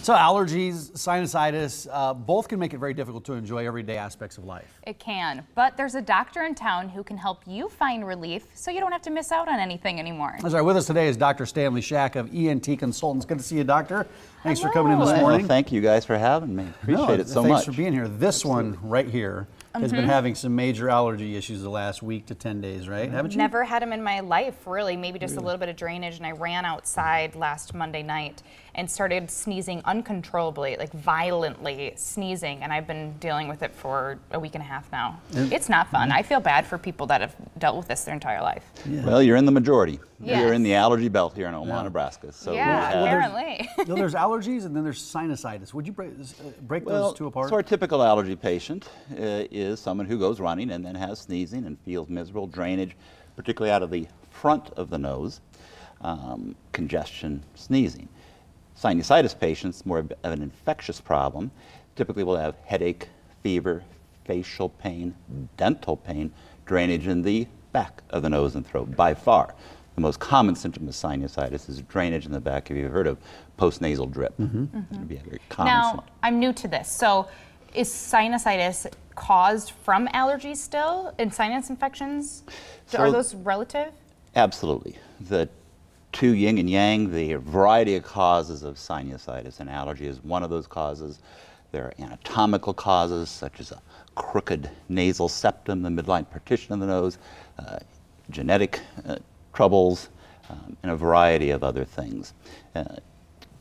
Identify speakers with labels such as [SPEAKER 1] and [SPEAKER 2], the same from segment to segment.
[SPEAKER 1] So allergies, sinusitis, both can make it very difficult to enjoy everyday aspects of life.
[SPEAKER 2] It can, but there's a doctor in town who can help you find relief so you don't have to miss out on anything anymore.
[SPEAKER 1] That's right. With us today is Dr. Stanley Schack of ENT Consultants. Good to see you, doctor. Thanks for coming in this morning.
[SPEAKER 3] Well, thank you guys for having me. Appreciate it so much.
[SPEAKER 1] Thanks for being here. This one right here has been having some major allergy issues the last week to 10 days, right? Haven't you?
[SPEAKER 2] Never had them in my life, really. Maybe just a little bit of drainage, and I ran outside last Monday night and started sneezing uncontrollably, like violently sneezing, and I've been dealing with it for a week and a half now. It's not fun. I feel bad for people that have dealt with this their entire life.
[SPEAKER 3] Yeah. Well, you're in the majority.
[SPEAKER 2] Yes.
[SPEAKER 3] You're in the allergy belt here in Omaha, Nebraska. So
[SPEAKER 2] apparently.
[SPEAKER 1] There's allergies and then there's sinusitis. Would you break those two apart?
[SPEAKER 3] So our typical allergy patient is someone who goes running and then has sneezing and feels miserable, drainage, particularly out of the front of the nose, congestion, sneezing. Sinusitis patients, more of an infectious problem, typically will have headache, fever, facial pain, dental pain, drainage in the back of the nose and throat. By far, the most common symptom of sinusitis is drainage in the back. If you've heard of postnasal drip, it'd be a very common symptom.
[SPEAKER 2] I'm new to this, so is sinusitis caused from allergies still, and sinus infections? Are those relative?
[SPEAKER 3] Absolutely. The two yin and yang, the variety of causes of sinusitis, and allergy is one of those causes. There are anatomical causes, such as a crooked nasal septum, the midline partition of the nose, genetic troubles, and a variety of other things.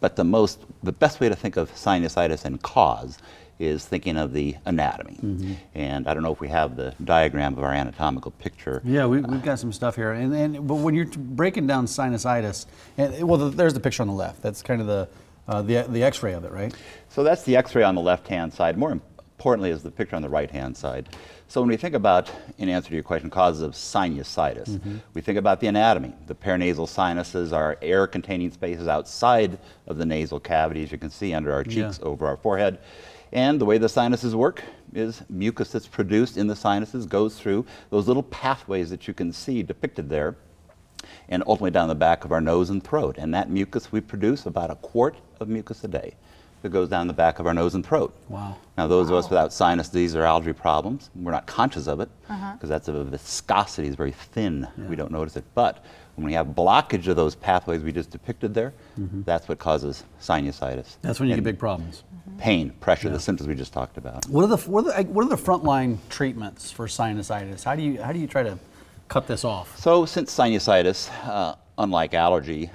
[SPEAKER 3] But the best way to think of sinusitis and cause is thinking of the anatomy. And I don't know if we have the diagram of our anatomical picture.
[SPEAKER 1] Yeah, we've got some stuff here. But when you're breaking down sinusitis, there's the picture on the left. That's kind of the x-ray of it, right?
[SPEAKER 3] So that's the x-ray on the left-hand side. More importantly is the picture on the right-hand side. So when we think about, in answer to your question, causes of sinusitis, we think about the anatomy. The paranasal sinuses are air-containing spaces outside of the nasal cavity, as you can see under our cheeks, over our forehead. And the way the sinuses work is mucus that's produced in the sinuses goes through those little pathways that you can see depicted there, and ultimately down the back of our nose and throat. And that mucus, we produce about a quart of mucus a day that goes down the back of our nose and throat.
[SPEAKER 1] Wow.
[SPEAKER 3] Now those of us without sinus disease or allergy problems, we're not conscious of it because that's a viscosity, is very thin. We don't notice it. But when we have blockage of those pathways we just depicted there, that's what causes sinusitis.
[SPEAKER 1] That's when you get big problems.
[SPEAKER 3] Pain, pressure, the symptoms we just talked about.
[SPEAKER 1] What are the frontline treatments for sinusitis? How do you try to cut this off?
[SPEAKER 3] So since sinusitis, unlike allergy,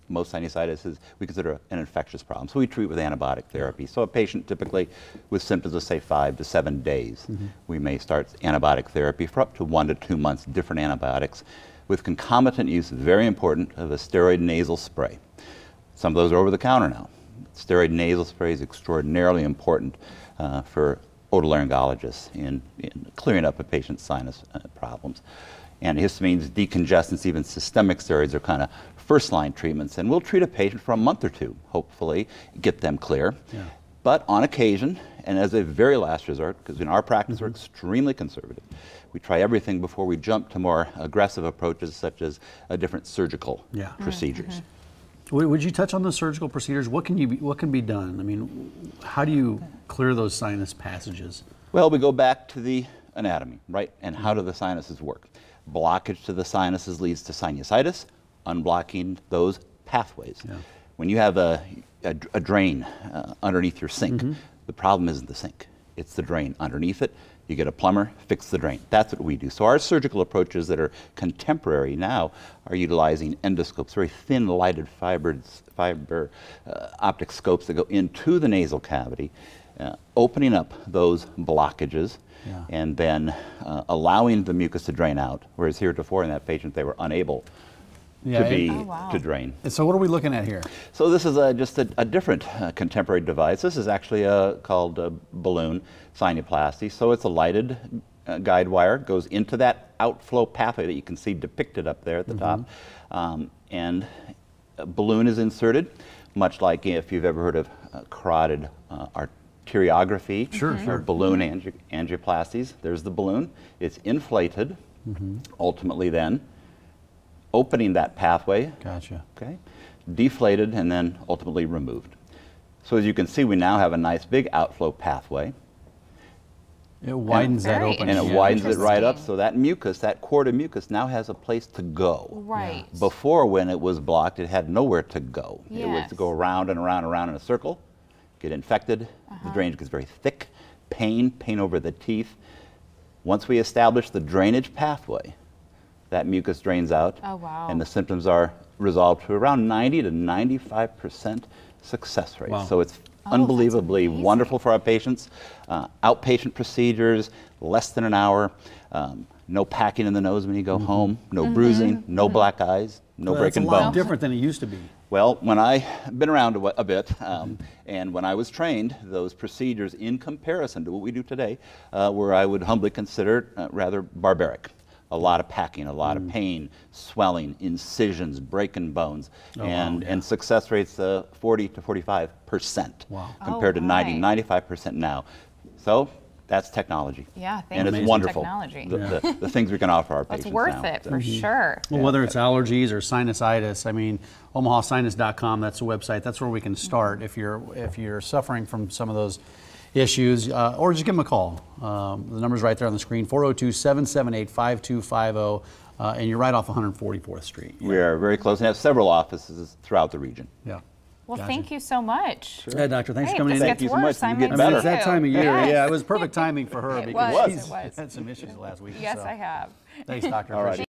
[SPEAKER 3] most sinusitis we consider an infectious problem. So we treat with antibiotic therapy. So a patient typically with symptoms of say 5 to 7 days, we may start antibiotic therapy for up to 1 to 2 months, different antibiotics, with concomitant use, very important, of a steroid nasal spray. Some of those are over the counter now. Steroid nasal spray is extraordinarily important for otolaryngologists in clearing up a patient's sinus problems. Antihistamines, decongestants, even systemic steroids are kind of first-line treatments, and we'll treat a patient for a month or two, hopefully, get them clear. But on occasion, and as a very last resort, because in our practice we're extremely conservative, we try everything before we jump to more aggressive approaches, such as different surgical procedures.
[SPEAKER 1] Would you touch on the surgical procedures? What can be done? I mean, how do you clear those sinus passages?
[SPEAKER 3] Well, we go back to the anatomy, right? And how do the sinuses work? Blockage to the sinuses leads to sinusitis, unblocking those pathways. When you have a drain underneath your sink, the problem isn't the sink, it's the drain underneath it. You get a plumber, fix the drain. That's what we do. So our surgical approaches that are contemporary now are utilizing endoscopes, very thin lighted fiber optic scopes that go into the nasal cavity, opening up those blockages, and then allowing the mucus to drain out, whereas heretofore in that patient they were unable to drain.
[SPEAKER 1] And so what are we looking at here?
[SPEAKER 3] So this is just a different contemporary device. This is actually called a balloon sinuplasty. So it's a lighted guide wire, goes into that outflow pathway that you can see depicted up there at the top, and a balloon is inserted, much like if you've ever heard of carotid arteriography, or balloon angioplasties. There's the balloon. It's inflated, ultimately then opening that pathway, deflated, and then ultimately removed. So as you can see, we now have a nice big outflow pathway.
[SPEAKER 1] It widens that
[SPEAKER 2] Very
[SPEAKER 1] open.
[SPEAKER 3] And it
[SPEAKER 2] Yeah.
[SPEAKER 3] widens it right up,
[SPEAKER 2] Interesting.
[SPEAKER 3] so that mucus, that cord of mucus, now has a place to go.
[SPEAKER 2] Right.
[SPEAKER 3] Before, when it was blocked, it had nowhere to go. It
[SPEAKER 2] Yes.
[SPEAKER 3] would go around and around and around in a circle, get infected. The drainage gets very thick, pain over the teeth. Once we establish the drainage pathway, that mucus drains out,
[SPEAKER 2] Oh, wow.
[SPEAKER 3] and the symptoms are resolved to around 90 to 95% success rate.
[SPEAKER 1] Wow.
[SPEAKER 3] So it's
[SPEAKER 2] that's
[SPEAKER 3] unbelievably
[SPEAKER 2] amazing.
[SPEAKER 3] wonderful for our patients. Outpatient procedures, less than an hour, no packing in the nose when you go home, no bruising, no black eyes, no
[SPEAKER 1] Well, that's
[SPEAKER 3] breaking
[SPEAKER 1] a lot
[SPEAKER 3] bones.
[SPEAKER 1] different than it used to be.
[SPEAKER 3] Well, when I've been around a bit, and when I was trained, those procedures in comparison to what we do today were, I would humbly consider, rather barbaric. A lot of packing, a lot of pain, swelling, incisions, breaking bones, and success rates 40 to 45%
[SPEAKER 1] Wow.
[SPEAKER 3] compared to
[SPEAKER 2] Oh,
[SPEAKER 3] 90,
[SPEAKER 2] my.
[SPEAKER 3] 95% now. So that's technology.
[SPEAKER 2] Yeah, thank
[SPEAKER 3] and
[SPEAKER 2] you
[SPEAKER 3] it's
[SPEAKER 2] for
[SPEAKER 3] wonderful.
[SPEAKER 2] technology.
[SPEAKER 3] The things we can offer our
[SPEAKER 2] It's
[SPEAKER 3] patients
[SPEAKER 2] worth
[SPEAKER 3] now.
[SPEAKER 2] it for sure.
[SPEAKER 1] Well, whether it's allergies or sinusitis, I mean, omahasinus.com, that's the website. That's where we can start if you're suffering from some of those issues, or just give them a call. The number's right there on the screen, 402-778-5250, and you're right off 144th Street.
[SPEAKER 3] We are very close and have several offices throughout the region.
[SPEAKER 1] Yeah.
[SPEAKER 2] Well,
[SPEAKER 1] Gotcha.
[SPEAKER 2] thank you so much.
[SPEAKER 1] Yeah, doctor, thanks
[SPEAKER 2] Hey,
[SPEAKER 1] for coming
[SPEAKER 2] if
[SPEAKER 1] in.
[SPEAKER 2] this
[SPEAKER 3] Thank
[SPEAKER 2] gets
[SPEAKER 3] you so much.
[SPEAKER 2] worse,
[SPEAKER 3] You
[SPEAKER 2] I
[SPEAKER 3] get
[SPEAKER 2] might
[SPEAKER 3] better.
[SPEAKER 1] It's that time of year.
[SPEAKER 2] Yes.
[SPEAKER 1] Yeah, it was perfect timing for her
[SPEAKER 2] It
[SPEAKER 1] because
[SPEAKER 2] was,
[SPEAKER 1] she's
[SPEAKER 2] it was.
[SPEAKER 1] had some issues last week.
[SPEAKER 2] Yes,
[SPEAKER 1] so.
[SPEAKER 2] I have.
[SPEAKER 1] Thanks, doctor.
[SPEAKER 3] All right.
[SPEAKER 1] Appreciate it.